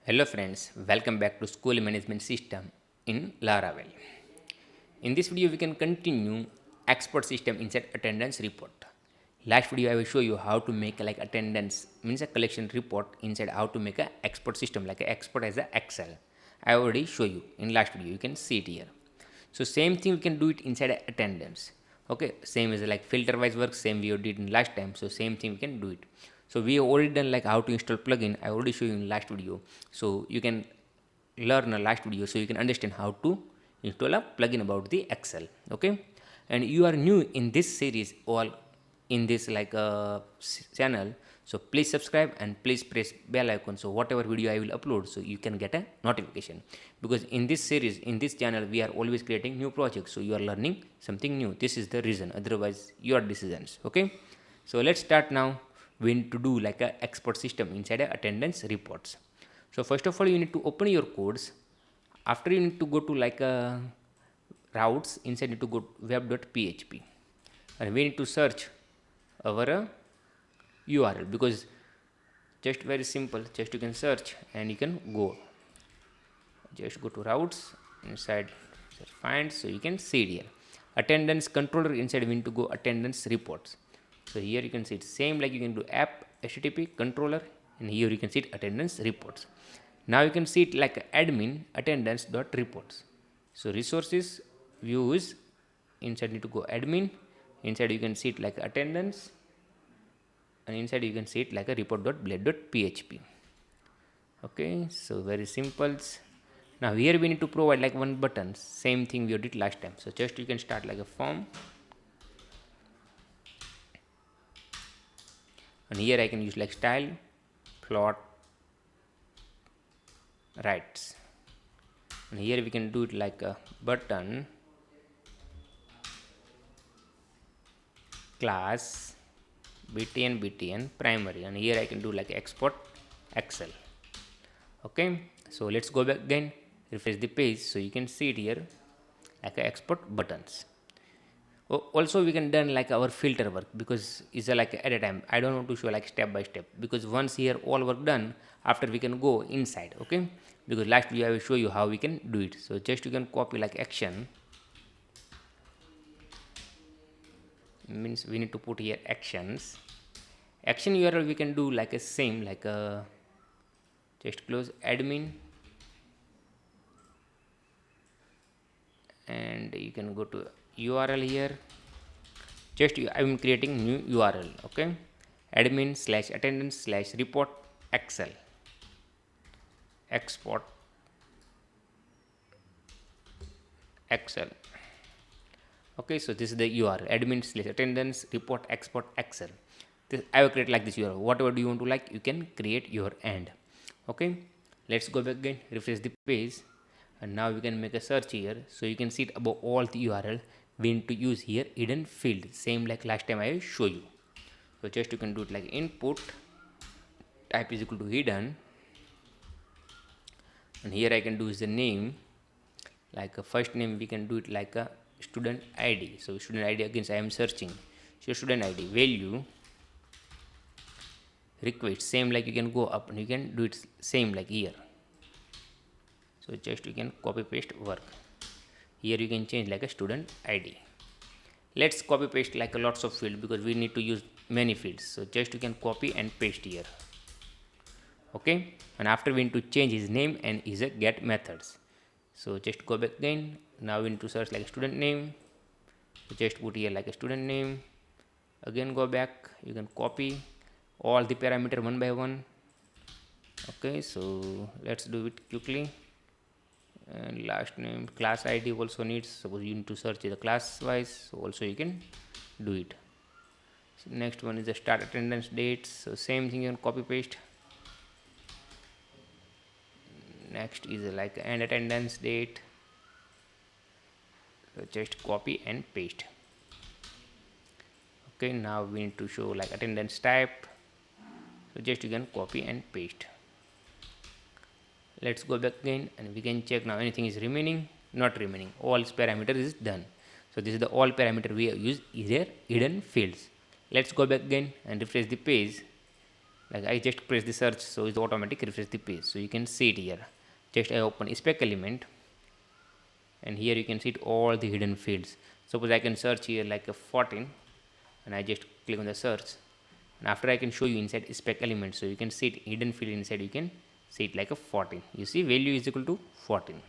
Hello friends, welcome back to School Management System in Laravel. In this video we can continue export system inside attendance report. Last video I will show you how to make like attendance means a collection report inside how to make a export system like a export as a Excel. I already show you in last video, you can see it here. So same thing we can do it inside attendance. Okay, same as like filter wise work, same we did in last time. So same thing we can do it. So we have already done like how to install plugin. I already show you in last video. So you can learn a last video so you can understand how to install a plugin about the Excel. Okay, and you are new in this series or in this like channel, so please subscribe and please press bell icon, so whatever video I will upload so you can get a notification, because in this series in this channel we are always creating new projects, so you are learning something new. This is the reason, otherwise your decisions. Okay, so let's start now. We need to do like a export system inside a attendance reports. So first of all you need to open your codes. After you need to go to like a routes, inside need to go web.php, and we need to search our URL, because just very simple, just you can search and you can go, just go to routes inside find, so you can see it here attendance controller. Inside we need to go attendance reports. So here you can see it same like you can do app http controller, and here you can see it attendance reports. Now you can see it like admin attendance dot reports. So resources views, inside need to go admin, inside you can see it like attendance, and inside you can see it like a report.blade.php. Okay, so very simple. Now here we need to provide like one button, same thing we did last time. So just you can start like a form, and here I can use like style, plot, rights, and here we can do it like a button, class, btn primary, and here I can do like export Excel. Okay, so let's go back again, refresh the page, so you can see it here like a export buttons. Also we can done like our filter work, because it's a like at a time. I don't want to show like step by step, because once here all work done, after we can go inside. Okay, because last video I will show you how we can do it. So just you can copy like action, means we need to put here actions. Action URL we can do like a same like a, just close admin, and you can go to URL here. Just I am creating new URL. Okay, admin slash attendance slash report Excel export Excel. Okay, so this is the URL admin slash attendance report export Excel. This I will create like this URL. Whatever do you want to like, you can create your end. Okay, let's go back again, refresh the page, and now we can make a search here. So you can see it above all the URL. We need to use here hidden field, same like last time I will show you. So just you can do it like input type is equal to hidden, and here I can do is the name, like a first name we can do it like a student ID. So student ID, again I am searching, so student ID value request, same like you can go up and you can do it same like here. So just you can copy paste work here, you can change like a student ID. Let's copy paste like a lots of field, because we need to use many fields. So just you can copy and paste here. Okay, and after we need to change his name and his get methods. So just go back again. Now we need to search like a student name, so just put here like a student name. Again go back, you can copy all the parameter one by one. Okay, so let's do it quickly. And last name, class ID also needs, suppose you need to search the class wise, so also you can do it. So next one is the start attendance dates, so same thing you can copy paste. Next is like end attendance date, so just copy and paste. Okay, now we need to show like attendance type, so just you can copy and paste. Let's go back again and we can check now anything is remaining, not remaining, all parameter is done. So this is the all parameter we have used is here hidden fields. Let's go back again and refresh the page. Like I just press the search, so it's automatic refresh the page. So you can see it here. Just I open spec element, and here you can see it all the hidden fields. Suppose I can search here like a 14, and I just click on the search, and after I can show you inside spec element, so you can see it hidden field inside, you can see it like a 14. You see value is equal to 14.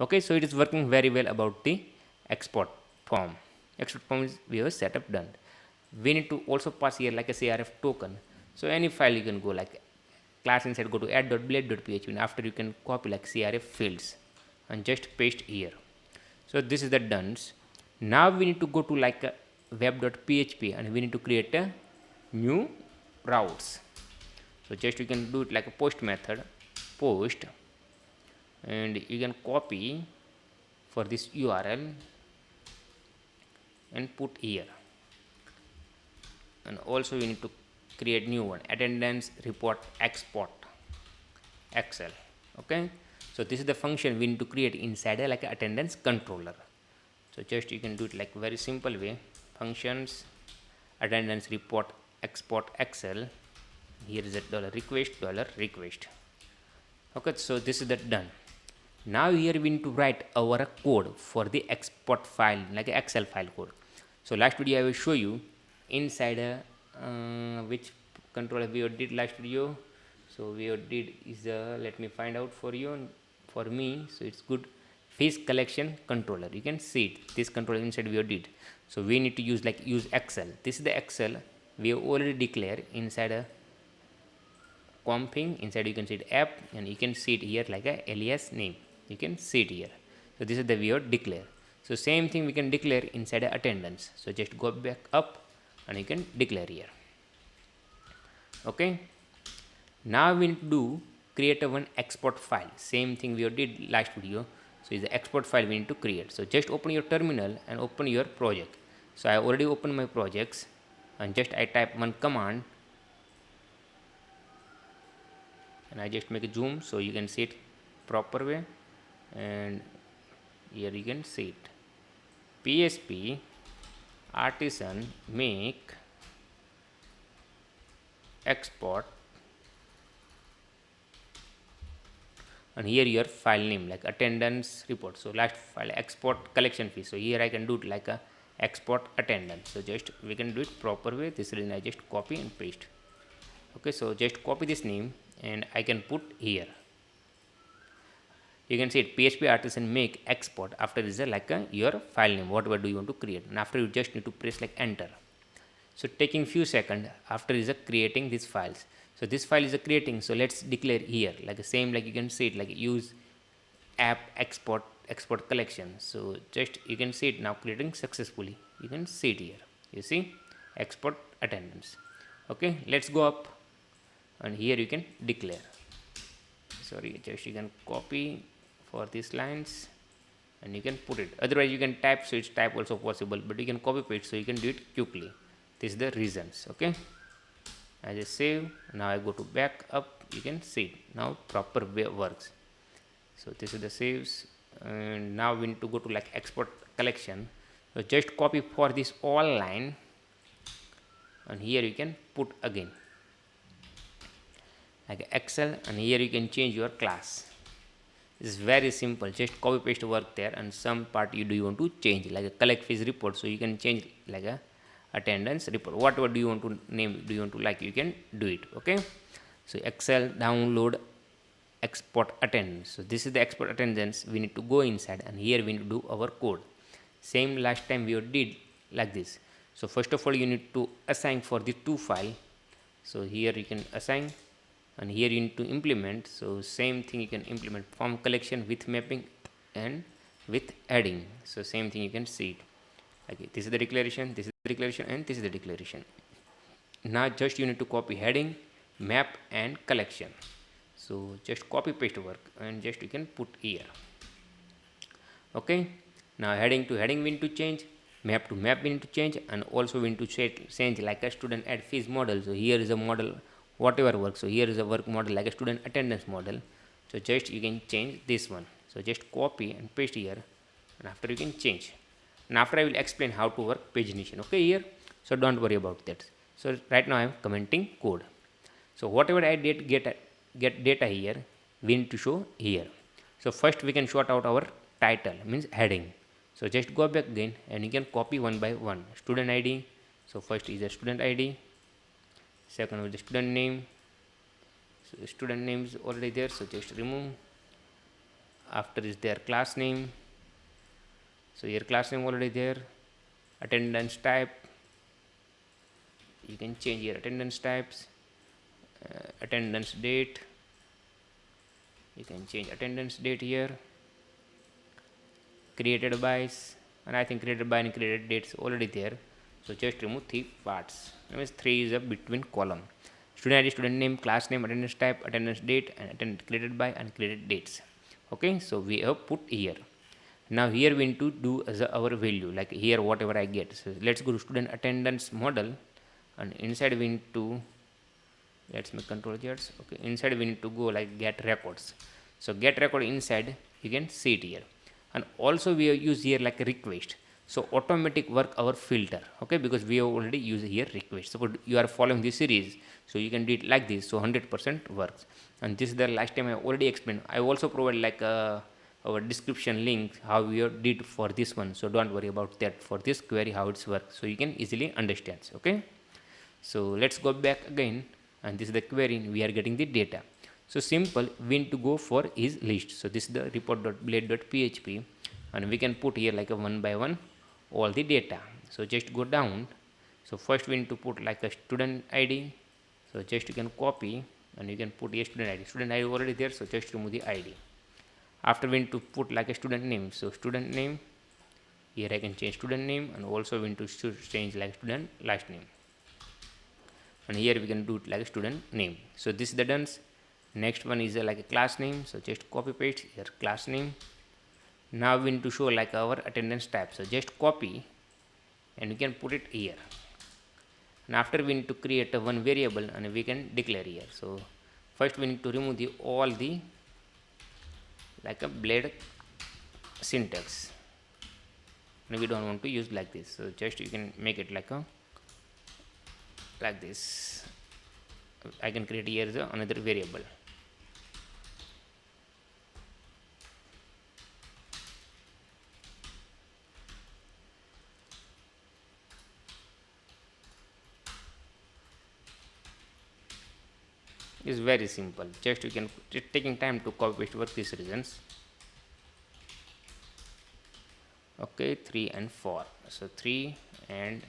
Okay, so it is working very well about the export form. Export form is we have setup done. We need to also pass here like a crf token. So any file you can go like class inside, go to add.blade.php, and after you can copy like crf fields and just paste here. So this is the done. Now we need to go to like a web.php, and we need to create a new routes. So just you can do it like a post method, post, and you can copy for this url and put here. And also we need to create new one, attendance report export excel. Okay, so this is the function we need to create inside a like a attendance controller. So just you can do it like very simple way, functions attendance report export excel. Here is a $request. Okay, so this is that done. Now here we need to write our code for the export file like excel file code. So last video I will show you inside a which controller we did last video. So we did is let me find out for you, for me. So it's good face collection controller. You can see it, this controller inside we did. So we need to use like use excel. This is the excel we have already declared inside a comping. Inside you can see it app, and you can see it here like a alias name. You can see it here. So this is the viewer declare. So same thing we can declare inside a attendance. So just go back up and you can declare here. Okay, now we need to do create a one export file. Same thing we did last video. So is the export file we need to create. So just open your terminal and open your project. So I already opened my projects, and just I type one command, and I just make a zoom so you can see it proper way. And here you can see it, PHP artisan make export, and here your file name like attendance report. So last file export collection fee. So here I can do it like a export attendance. So just we can do it proper way. This reason I just copy and paste. Okay, so just copy this name and I can put here. You can see it PHP artisan make export. After is like a your file name, whatever do you want to create, and after you just need to press like enter. So taking few seconds after is a creating these files. So this file is a creating. So let's declare here like the same, like you can see it like use app export collection. So just you can see it now creating successfully. You can see it here. You see export attendance. Okay, let's go up, and here you can declare. Sorry, just you can copy for these lines and you can put it. Otherwise you can type, so it's type also possible, but you can copy paste, so you can do it quickly. This is the reasons. Okay, I just save. Now I go to back up. You can see it now proper way works. So this is the saves, and now we need to go to like export collection. So just copy for this all line, and here you can put again like excel, and here you can change your class. It's very simple, just copy paste work there, and some part you want to change like a collect fees report. So you can change like a attendance report, whatever do you want to name, do you want to like, you can do it. Okay, so excel download export attendance. So this is the export attendance. We need to go inside, and here we need to do our code same last time we did like this. So first of all you need to assign for the two file. So here you can assign, and here you need to implement. So same thing you can implement form collection with mapping and with adding. So same thing you can see it. Okay, this is the declaration, this is the declaration, and this is the declaration. Now just you need to copy heading, map, and collection. So just copy paste work, and just you can put here. Okay, now heading to heading we need to change, map to map we need to change, and also we need to change like a student add fees model. So here is a model whatever works. So here is a work model like a student attendance model. So just you can change this one. So just copy and paste here, and after you can change, and after I will explain how to work pagination. Okay, here, so don't worry about that. So right now I am commenting code. So whatever I did get data here, we need to show here. So first we can sort out our title, means heading. So just go back again and you can copy one by one. Student ID. So first is the student ID. Second is the student name. So student name is already there, so just remove. After is their class name. So your class name already there. Attendance type. You can change your attendance types. Attendance date. You can change attendance date here. Created by, and I think created by and created dates already there. So just remove three parts. That means three is a between column. Student ID, student name, class name, attendance type, attendance date, and created by and created dates. Okay, so we have put here. Now here we need to do as our value, like here whatever I get. So let's go to student attendance model, and inside we need to, let's make control jets. Okay, inside we need to go like get records. So get record inside you can see it here, and also we have used here like a request. So automatic work our filter, okay, because we have already used here request. So you are following this series, so you can do it like this. So 100% works. And this is the last time I already explained. I also provide like our description link how we did for this one, so don't worry about that. For this query how it's works, so you can easily understand. Okay, so let's go back again, and this is the query. We are getting the data. So simple, we need to go for is list. So this is the report.blade.php, and we can put here like a one by one all the data. So just go down. So first we need to put like a student ID. So just you can copy and you can put a student ID. Student ID already there, so just remove the ID. After we need to put like a student name. So student name, here I can change student name, and also we need to change like student last name, and here we can do it like student name. So this is the done. Next one is like a class name. So just copy paste here class name. Now we need to show like our attendance type. So just copy and you can put it here. And after we need to create a one variable and we can declare here. So first we need to remove the all the like a blade syntax, and we don't want to use like this. So just you can make it like a like this. I can create here another variable. Is very simple. Just you can taking time to copy paste work these reasons. Okay, 3 and 4. So 3 and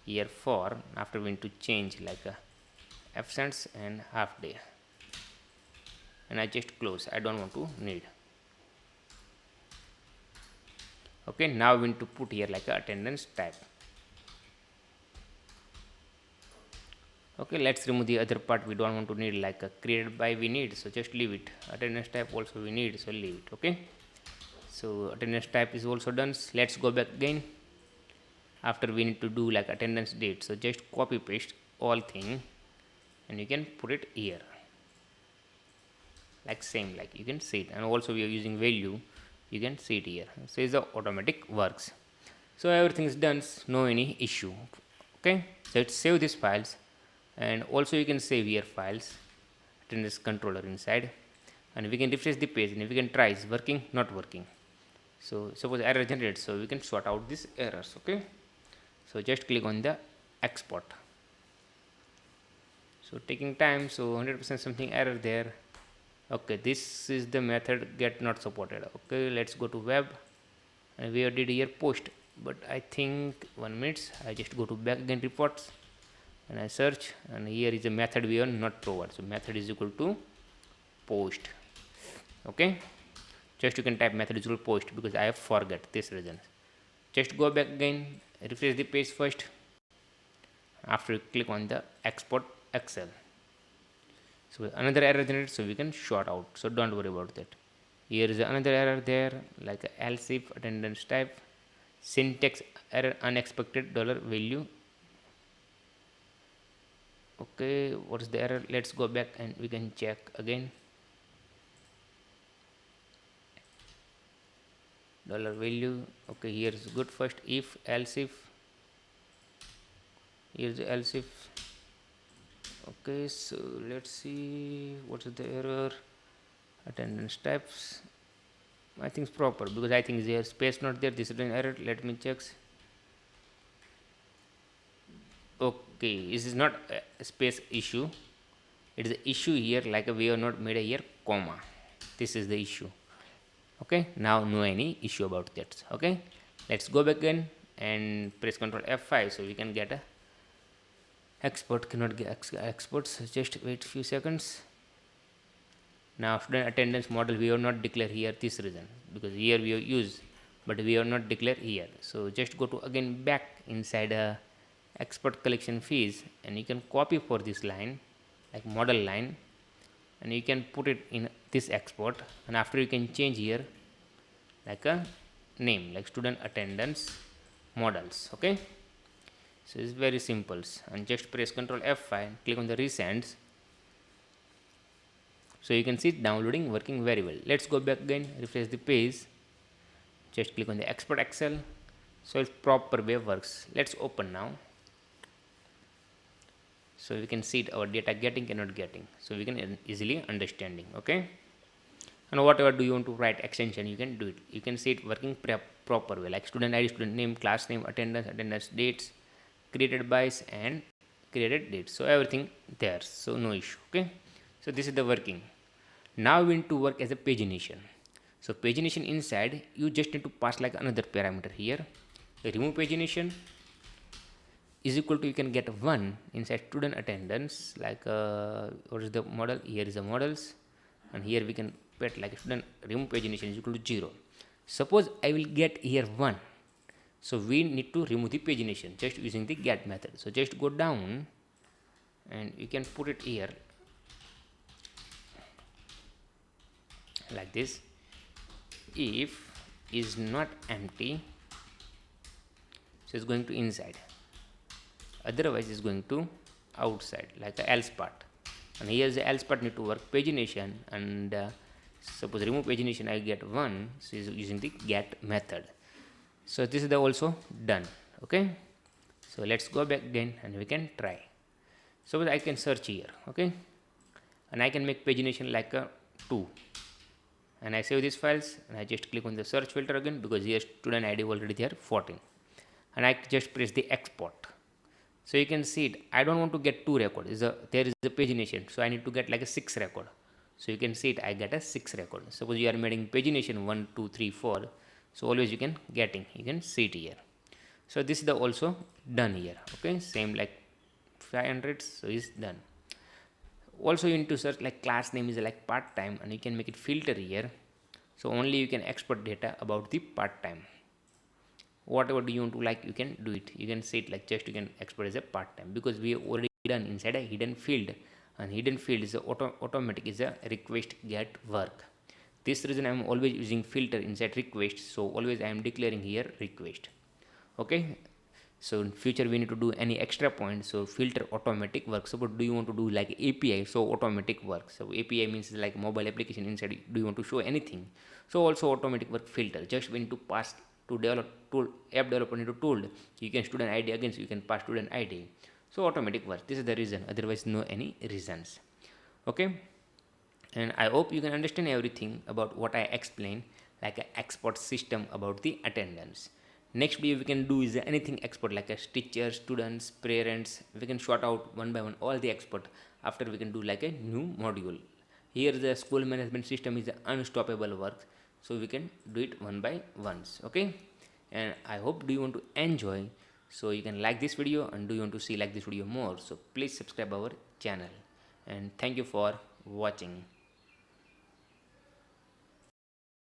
here 4. After we need to change like a absence and half day, and I just close. I don't want to need. Okay, now we need to put here like a attendance type. Okay, let's remove the other part. We don't want to need like a created by we need, so just leave it. Attendance type also we need, so leave it. Okay, so attendance type is also done. Let's go back again. After we need to do like attendance date, so just copy paste all thing and you can put it here like same, like you can see it. And also we are using value, you can see it here. So it's the automatic works. So everything is done, no any issue. Okay, so let's save these files, and also you can save here files attendance controller inside, and we can refresh the page and we can try is working not working. So suppose error generated, so we can sort out these errors. Okay, so just click on the export. So taking time, so 100% something error there. Okay, this is the method get not supported. Okay, let's go to web, and we did here post, but I think 1 minute. I just go to back again reports and I search, and here is a method we are not provide. So method is equal to post. Okay, just you can type method is equal to post because I have forget this reason. Just go back again, refresh the page first. After you click on the export Excel, so another error generated, so we can sort out. So don't worry about that. Here is another error there, like else if attendance type, syntax error, unexpected dollar value. Okay, what is the error? Let's go back and we can check again. Dollar value. Okay, here is good. First if else if, here's else if. Okay, so let's see what's the error. Attendance types, I think it's proper because I think there space not there. This is an error. Let me check. Okay, this is not a space issue. It is an issue here, like we have not made a here comma. This is the issue. Okay, now no any issue about that. Okay, let's go back again and press Ctrl F5 so we can get a export. Cannot get exports. Just wait few seconds. Now student attendance model we have not declare here this reason because here we have used, but we have not declare here. So just go to again back inside a export collection fees and you can copy for this line like model line and you can put it in this export, and after you can change here like a name like student attendance models. Okay, so it's very simple, and just press Ctrl F5 and click on the resends. So you can see it downloading working very well. Let's go back again, refresh the page, just click on the export Excel. So it's proper way works. Let's open now. So we can see it, our data getting cannot getting, so we can easily understanding. Okay, and whatever do you want to write extension you can do it. You can see it working proper way like student id, student name, class name, attendance dates, created bys and created dates, so everything there, so no issue. Okay, so this is the working. Now we need to work as a pagination. So pagination inside you just need to pass like another parameter here, remove pagination is equal to, you can get 1 inside student attendance like what is the model, here is the models, and here we can put like student remove pagination is equal to 0. Suppose I will get here 1, so we need to remove the pagination just using the get method. So just go down and you can put it here like this, if is not empty, so it's going to inside, otherwise it's going to outside like the else part, and here is the else part need to work pagination, and suppose remove pagination I get 1, so is using the get method. So this is the also done. Okay, so let's go back again and we can try. Suppose I can search here. Okay, and I can make pagination like a 2, and I save these files and I just click on the search filter again because here student id already there 14, and I just press the export. So you can see it, I don't want to get 2 records, there is a pagination, so I need to get like a 6 record. So you can see it, I get a 6 record. Suppose you are making pagination 1 2 3 4, so always you can getting, you can see it here. So this is the also done here. Okay, same like 500, so is done. Also you need to search like class name is like part time, and you can make it filter here, so only you can export data about the part time. Whatever do you want to like you can do it. You can say it like just you can export as a part time because we have already done inside a hidden field, and hidden field is a automatic is a request get work. This reason I am always using filter inside request, so always I am declaring here request. Okay, so in future we need to do any extra point, so filter automatic work. So what do you want to do like API, so automatic work. So API means like mobile application inside, do you want to show anything, so also automatic work filter, just we need to pass to develop tool app developer need to tool, you can student id again, so you can pass student id, so automatic work. This is the reason, otherwise no any reasons. Okay, and I hope you can understand everything about what I explained, like an export system about the attendance. Next video we can do is anything export like a teacher, students, parents, we can sort out one by one all the export. After we can do like a new module. Here the school management system is unstoppable work, so we can do it one by ones. Okay, and I hope do you want to enjoy, so you can like this video, and do you want to see like this video more, so please subscribe our channel, and thank you for watching.